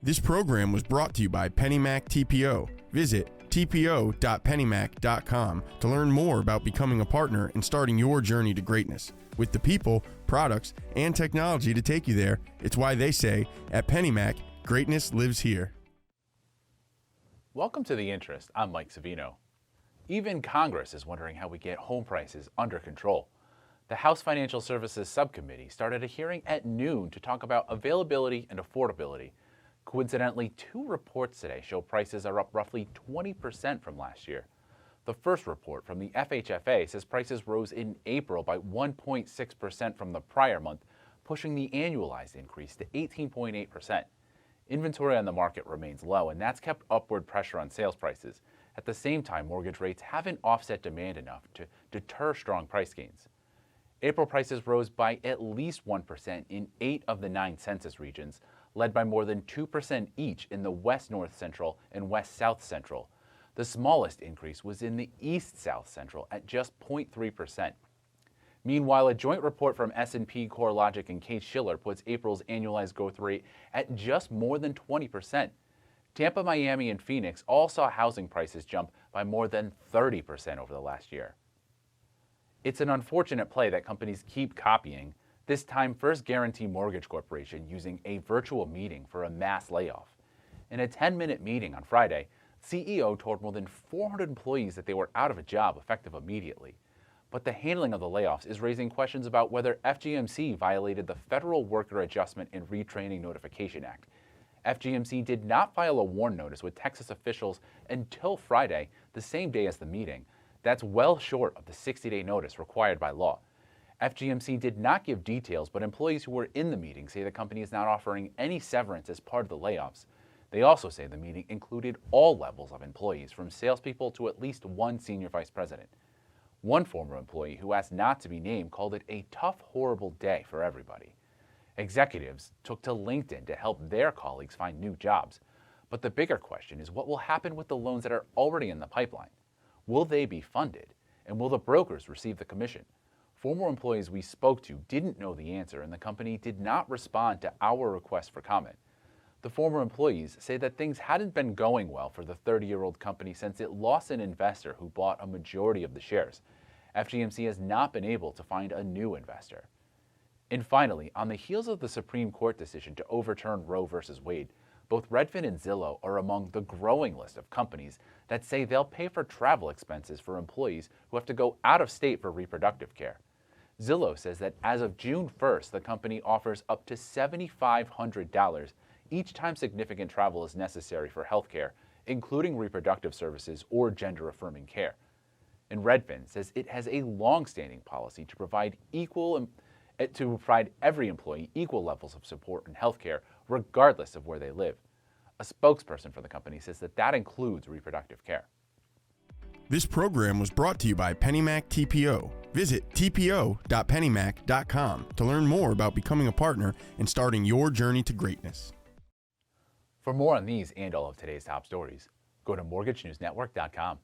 This program was brought to you by PennyMac TPO. Visit tpo.pennymac.com to learn more about becoming a partner and starting your journey to greatness. With the people, products, and technology to take you there, it's why they say, at PennyMac, greatness lives here. Welcome to The Interest. I'm Mike Savino. Even Congress is wondering how we get home prices under control. The House Financial Services Subcommittee started a hearing at noon to talk about availability and affordability. Coincidentally, two reports today show prices are up roughly 20% from last year. The first report from the FHFA says prices rose in April by 1.6% from the prior month, pushing the annualized increase to 18.8%. Inventory on the market remains low, and that's kept upward pressure on sales prices. At the same time, mortgage rates haven't offset demand enough to deter strong price gains. April prices rose by at least 1% in 8 of the 9 census regions, led by more than 2% each in the West North Central and West South Central. The smallest increase was in the East South Central at just 0.3%. Meanwhile, a joint report from S&P, CoreLogic, and Case-Shiller puts April's annualized growth rate at just more than 20%. Tampa, Miami, and Phoenix all saw housing prices jump by more than 30% over the last year. It's an unfortunate play that companies keep copying, this time First Guaranty Mortgage Corporation using a virtual meeting for a mass layoff. In a 10-minute meeting on Friday, CEO told more than 400 employees that they were out of a job effective immediately. But the handling of the layoffs is raising questions about whether FGMC violated the Federal Worker Adjustment and Retraining Notification Act. FGMC did not file a warn notice with Texas officials until Friday, the same day as the meeting. That's well short of the 60-day notice required by law. FGMC did not give details, but employees who were in the meeting say the company is not offering any severance as part of the layoffs. They also say the meeting included all levels of employees, from salespeople to at least one senior vice president. One former employee who asked not to be named called it a tough, horrible day for everybody. Executives took to LinkedIn to help their colleagues find new jobs. But the bigger question is what will happen with the loans that are already in the pipeline? Will they be funded? And will the brokers receive the commission? Former employees we spoke to didn't know the answer, and the company did not respond to our request for comment. The former employees say that things hadn't been going well for the 30-year-old company since it lost an investor who bought a majority of the shares. FGMC has not been able to find a new investor. And finally, on the heels of the Supreme Court decision to overturn Roe v. Wade, both Redfin and Zillow are among the growing list of companies that say they'll pay for travel expenses for employees who have to go out of state for reproductive care. Zillow says that as of June 1st, the company offers up to $7,500 each time significant travel is necessary for health care, including reproductive services or gender-affirming care. And Redfin says it has a long-standing policy to provide every employee equal levels of support and health care, regardless of where they live. A spokesperson for the company says that includes reproductive care. This program was brought to you by PennyMac TPO. Visit tpo.pennymac.com to learn more about becoming a partner and starting your journey to greatness. For more on these and all of today's top stories, go to mortgagenewsnetwork.com.